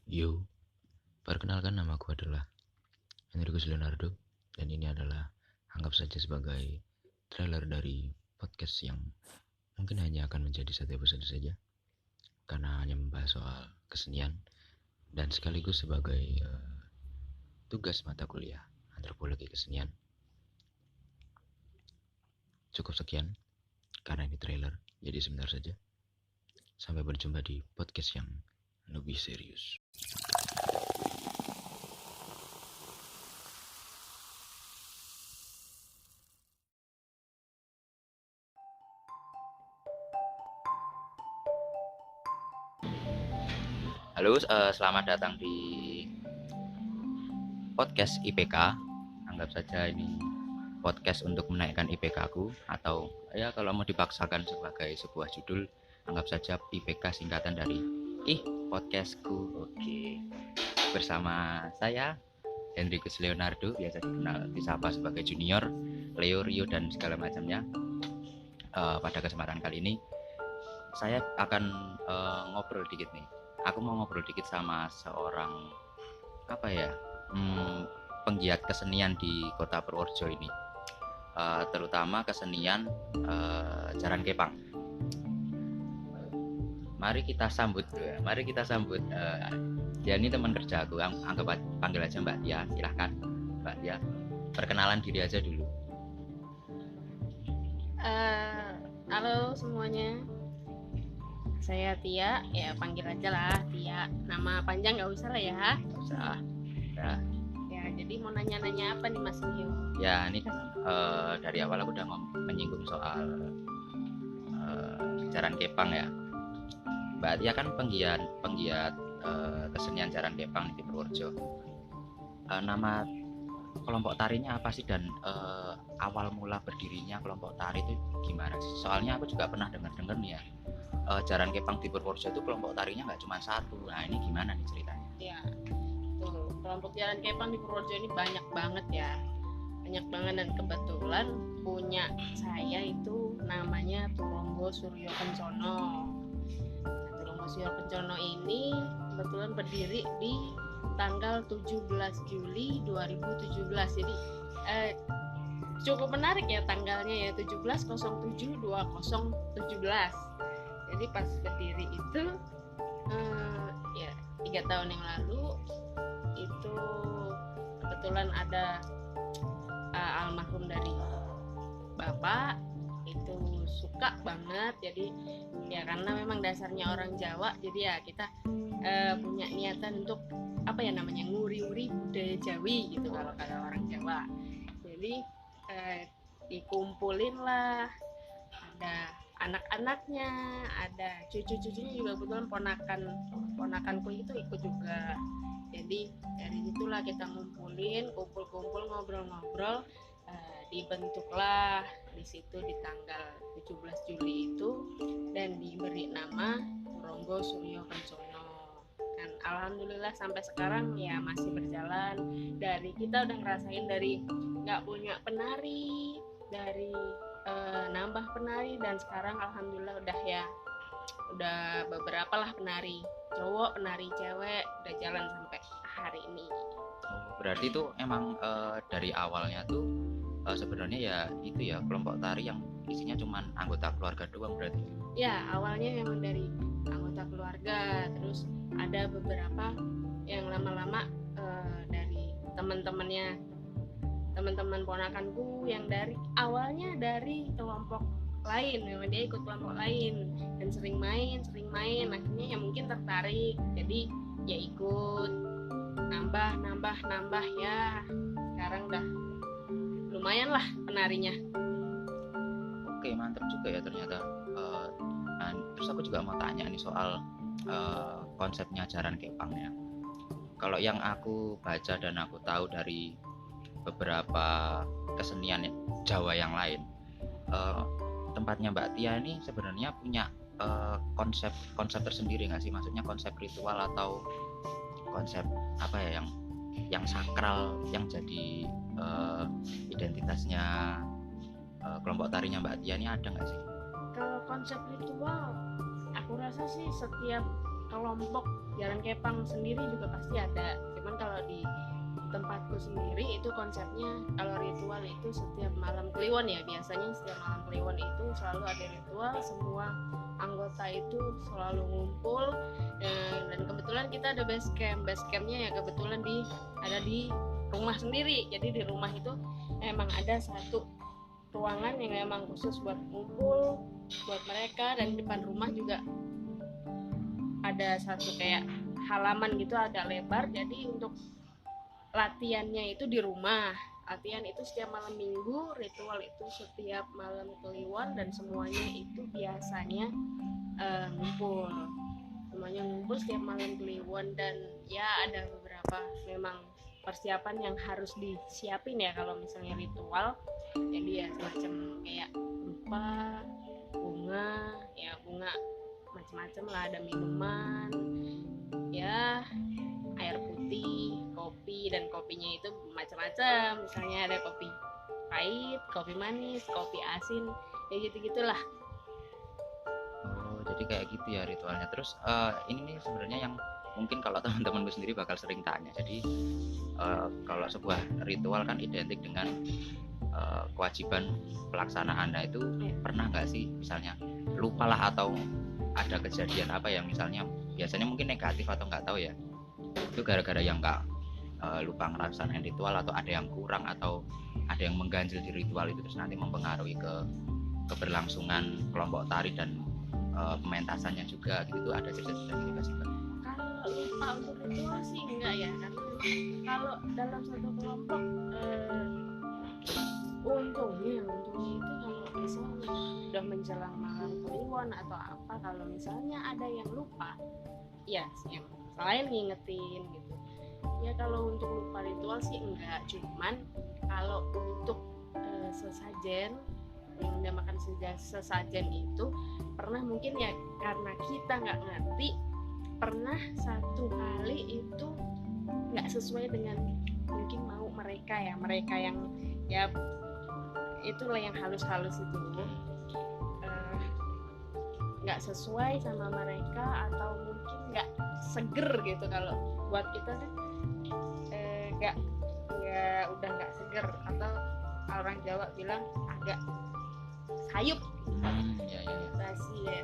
Yo, perkenalkan namaku adalah Enrico Leonardo dan ini adalah anggap saja sebagai trailer dari podcast yang mungkin hanya akan menjadi satu episode saja karena hanya membahas soal kesenian dan sekaligus sebagai tugas mata kuliah antropologi kesenian. Cukup sekian karena ini trailer, jadi sebentar saja. Sampai berjumpa di podcast yang lebih serius. Halo, selamat datang di podcast IPK. Anggap saja ini podcast untuk menaikkan IPK aku, atau ya kalau mau dipaksakan sebagai sebuah judul, anggap saja IPK singkatan dari podcastku. Oke. Bersama saya Enrico Leonardo, biasa dikenal disapa sebagai Junior, Leo, Rio dan segala macamnya. Pada kesempatan kali ini saya akan ngobrol dikit nih. Aku mau ngobrol dikit sama seorang penggiat kesenian di Kota Purworejo ini, terutama kesenian Jaran Kepang. Mari kita sambut dia ini teman kerja aku, anggap panggil aja Mbak Tia. Silahkan Mbak Tia, perkenalan diri aja dulu. Halo semuanya, saya Tia, ya panggil aja lah Tia. Nama panjang nggak usah lah ya. Nggak usah. Ya, jadi mau nanya-nanya apa nih Mas Rio? Ya ini kan dari awal aku udah menyinggung soal Jaran Kepang ya. Mbak Tia kan penggiat kesenian Jaran Kepang di Purworejo. Nama kelompok tarinya apa sih, dan awal mula berdirinya kelompok tari itu gimana sih? Soalnya aku juga pernah dengar nih ya, Jaran Kepang di Purworejo itu kelompok tarinya nggak cuma satu. Nah ini gimana nih ceritanya? Ya, tuh kelompok Jaran Kepang di Purworejo ini banyak banget dan kebetulan punya saya itu namanya Turonggo Suryo Kencono. Turonggo Suryo Kencono ini kebetulan berdiri di tanggal 17 Juli 2017. Jadi cukup menarik ya tanggalnya ya, 17/07/2017. Jadi pas berdiri itu ya 3 tahun yang lalu itu kebetulan ada almarhum dari bapak itu suka banget. Jadi ya karena memang dasarnya orang Jawa, jadi ya kita punya niatan untuk nguri-uri budaya Jawi gitu kalau kata orang Jawa. Jadi dikumpulin lah, ada anak-anaknya, ada cucu-cucunya juga, kebetulan ponakanku itu ikut juga. Jadi dari situlah kita kumpul-kumpul, ngobrol-ngobrol, dibentuklah di situ di tanggal 17 Juli itu dan diberi nama Turonggo Suryo Kencono. Dan alhamdulillah sampai sekarang ya masih berjalan. Dari kita udah ngerasain dari nggak punya penari, dari nambah penari, dan sekarang alhamdulillah udah beberapa lah penari cowok, penari cewek, udah jalan sampai hari ini. Berarti itu emang dari awalnya tuh sebenarnya ya itu ya kelompok tari yang isinya cuma anggota keluarga doang berarti? Ya awalnya memang dari anggota keluarga, terus ada beberapa yang lama-lama dari teman-teman ponakanku yang dari awalnya dari kelompok lain, memang dia ikut kelompok lain dan sering main, akhirnya ya mungkin tertarik, jadi ya ikut nambah ya, sekarang udah lumayan lah penarinya. Oke, mantap juga ya ternyata. Nah, terus aku juga mau tanya nih soal konsepnya Jaran Kepang ya. Kalau yang aku baca dan aku tahu dari beberapa kesenian Jawa yang lain, tempatnya Mbak Tia ini sebenarnya punya konsep tersendiri nggak sih? Maksudnya konsep ritual atau konsep yang sakral yang jadi identitasnya kelompok tarinya Mbak Tia ini ada nggak sih? Kalau konsep ritual, aku rasa sih setiap kelompok jaran kepang sendiri juga pasti ada, cuman kalau di tempatku sendiri itu konsepnya kalau ritual itu setiap malam Kliwon ya, biasanya setiap malam Kliwon itu selalu ada ritual, semua anggota itu selalu ngumpul, dan kebetulan kita ada base campnya ya kebetulan ada di rumah sendiri. Jadi di rumah itu emang ada satu ruangan yang emang khusus buat ngumpul buat mereka, dan di depan rumah juga ada satu kayak halaman gitu agak lebar, jadi untuk latihannya itu di rumah. Latihan itu setiap malam minggu, ritual itu setiap malam Kliwon, dan semuanya itu biasanya ngumpul. Semuanya ngumpul setiap malam Kliwon, dan ya ada beberapa memang persiapan yang harus disiapin ya kalau misalnya ritual. Jadi ya semacam kayak lupa bunga macam-macam lah, ada minuman ya, air putih, kopi, dan kopinya itu macam-macam, misalnya ada kopi pahit, kopi manis, kopi asin, ya gitu-gitulah. Oh, jadi kayak gitu ya ritualnya. Terus ini nih sebenarnya yang mungkin kalau teman-temanku sendiri bakal sering tanya. Jadi kalau sebuah ritual kan identik dengan kewajiban pelaksanaan. Nah itu pernah nggak sih misalnya lupalah atau ada kejadian apa yang misalnya biasanya mungkin negatif atau nggak tahu ya, itu gara-gara yang nggak lupa ngelaksanain ritual, atau ada yang kurang, atau ada yang mengganjil di ritual itu terus nanti mempengaruhi ke keberlangsungan kelompok tari dan pementasannya juga gitu. Ada cerita-cerita gitu sih Mbak? Kalau lupa untuk ritual sih enggak ya, karena kalau dalam satu kelompok untungnya itu kalau misalnya udah menjelang malam Kliwon atau apa, kalau misalnya ada yang lupa ya yang lain ngingetin gitu ya. Kalau untuk lupa ritual sih enggak, cuman kalau untuk sesajen yang dinamakan sesajen itu pernah mungkin ya karena kita nggak ngerti, pernah satu kali itu nggak sesuai dengan mungkin mau mereka yang ya itulah yang halus-halus itu nggak sesuai sama mereka, atau mungkin nggak seger gitu. Kalau buat kita kan nggak udah nggak seger, atau orang Jawa bilang agak sayup basi ya,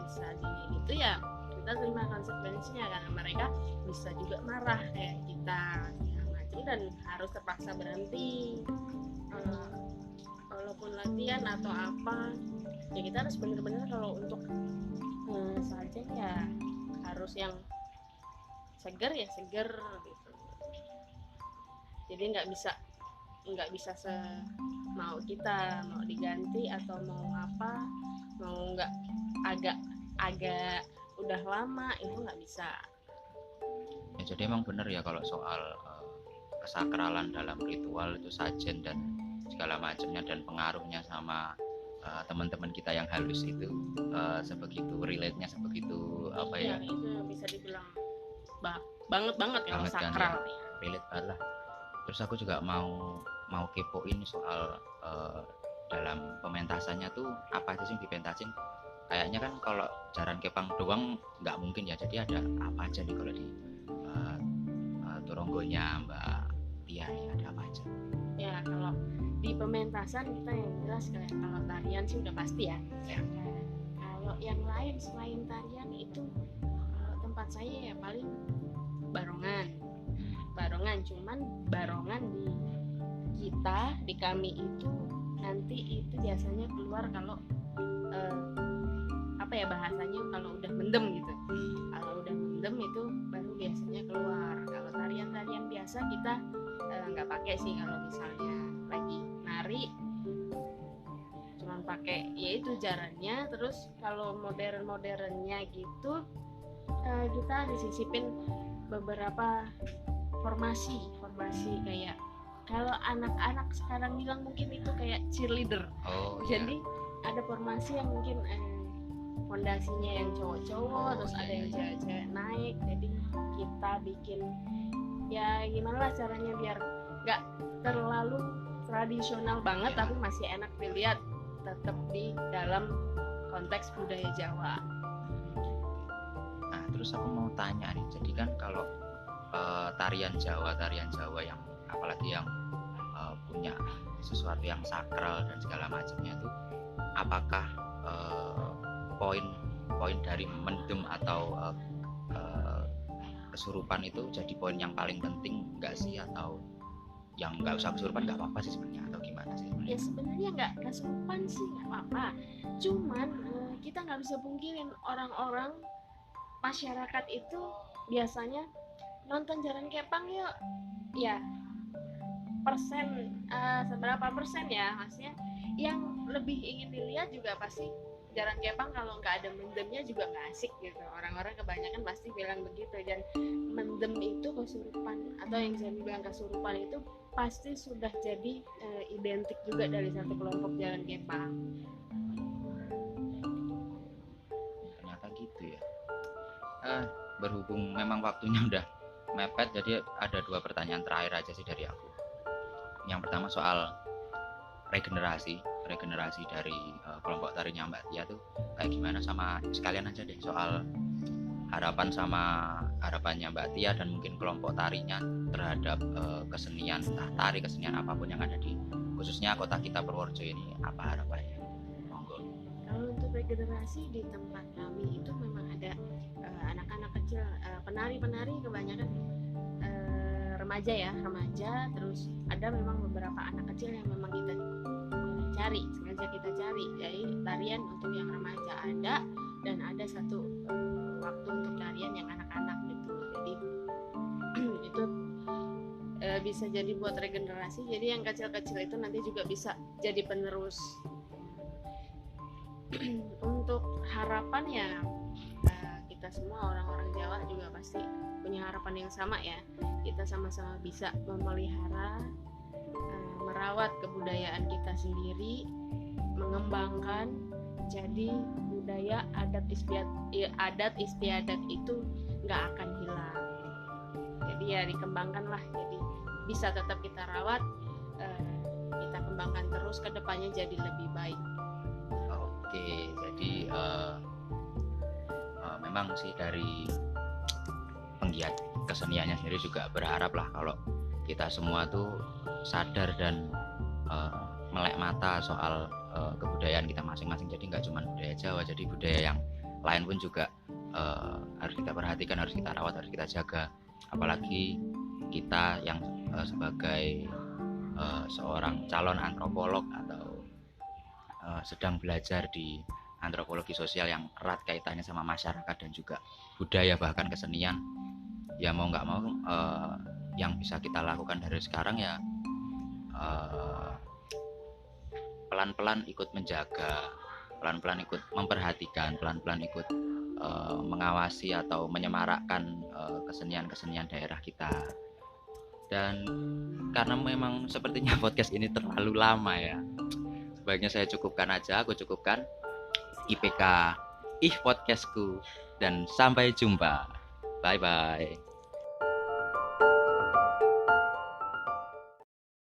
sesajen itu ya kita terima konsekuensinya, karena mereka bisa juga marah kayak kita dan harus terpaksa berhenti walaupun latihan atau apa ya. Kita harus benar-benar kalau untuk sajen ya harus yang seger ya seger gitu. Jadi nggak bisa mau kita mau diganti atau mau apa, mau nggak agak udah lama itu nggak bisa ya. Jadi emang bener ya kalau soal kesakralan dalam ritual itu sajen dan segala macamnya, dan pengaruhnya sama teman-teman kita yang halus itu sebegitu relate-nya, sebegitu apa ya, itu bisa dibilang banget kalau sakral kan, ya. Relate banget lah. Terus aku juga mau kepoin soal dalam pementasannya tuh apa aja sih dipentasin. Kayaknya kan kalau jaran kepang doang nggak mungkin ya, jadi ada apa aja nih kalau di turonggonya Mbak Tia nih, ada apa aja ya? Kalau di pementasan kita yang jelas kayak kalau tarian sih udah pasti ya. Kalau yang lain selain tarian itu tempat saya ya paling barongan, cuman barongan di kami itu nanti itu biasanya keluar kalau apa ya bahasanya, kalau udah mendem gitu. Kalau udah mendem itu baru biasanya keluar. Kalau tarian biasa kita nggak pakai sih. Kalau misalnya lagi nari cuman pakai yaitu jarannya. Terus kalau modernnya gitu kita disisipin beberapa formasi kayak kalau anak-anak sekarang bilang mungkin itu kayak cheerleader. Jadi ada formasi yang mungkin fondasinya yang cowok-cowok, terus ada yang cewek-cewek naik. Jadi kita bikin ya gimana lah caranya biar nggak terlalu tradisional banget tapi masih enak dilihat, tetap di dalam konteks budaya Jawa. Nah terus terus aku mau tanya nih, jadi kan kalau tarian Jawa yang apalagi yang punya sesuatu yang sakral dan segala macamnya itu, apakah poin dari mendem atau kesurupan itu jadi poin yang paling penting nggak sih, atau yang nggak usah kesurupan nggak apa-apa sih sebenarnya, atau gimana sih sebenarnya? Ya sebenarnya nggak kesurupan sih nggak apa-apa, cuman kita nggak bisa pungkirin orang-orang masyarakat itu biasanya nonton Jaran Kepang yuk, ya seberapa persen ya, maksudnya yang lebih ingin dilihat juga pasti Jaran Kepang. Kalau nggak ada mendemnya juga nggak asik gitu, orang-orang kebanyakan pasti bilang begitu. Dan mendem itu kesurupan, atau yang saya bilang kesurupan itu pasti sudah jadi identik juga dari satu kelompok Jaran Kepang. Ternyata gitu ya. Berhubung memang waktunya udah mepet, jadi ada 2 pertanyaan terakhir aja sih dari aku. Yang pertama soal regenerasi dari kelompok tarinya Mbak Tia tuh kayak gimana, sama sekalian aja deh soal harapannya Mbak Tia dan mungkin kelompok tarinya terhadap kesenian, entah tari, kesenian apapun yang ada di khususnya kota kita Purworejo ini, apa harapannya? Monggo. Kalau untuk regenerasi di tempat kami itu memang ada anak-anak kecil, penari-penari kebanyakan remaja, terus ada memang beberapa anak kecil yang memang sengaja kita cari, jadi tarian untuk yang remaja ada, dan ada satu waktu untuk tarian yang anak-anak gitu. Jadi itu bisa jadi buat regenerasi, jadi yang kecil-kecil itu nanti juga bisa jadi penerus. Untuk harapan ya, kita semua orang-orang Jawa juga pasti punya harapan yang sama ya, kita sama-sama bisa memelihara, merawat kebudayaan kita sendiri, mengembangkan jadi budaya adat istiadat itu nggak akan hilang. Jadi ya dikembangkan lah, jadi bisa tetap kita rawat, kita kembangkan terus ke depannya jadi lebih baik. Oke, jadi memang sih dari penggiat keseniannya sendiri juga berharap lah kalau kita semua tuh sadar dan melek mata soal kebudayaan kita masing-masing. Jadi nggak cuma budaya Jawa, jadi budaya yang lain pun juga harus kita perhatikan, harus kita rawat, harus kita jaga. Apalagi kita yang sebagai seorang calon antropolog atau sedang belajar di antropologi sosial yang erat kaitannya sama masyarakat dan juga budaya, bahkan kesenian, ya mau nggak mau yang bisa kita lakukan dari sekarang ya pelan-pelan ikut menjaga, pelan-pelan ikut memperhatikan, pelan-pelan ikut mengawasi atau menyemarakkan kesenian-kesenian daerah kita. Dan karena memang sepertinya podcast ini terlalu lama ya, sebaiknya saya cukupkan aja. Aku cukupkan IPK podcastku, dan sampai jumpa. Bye bye.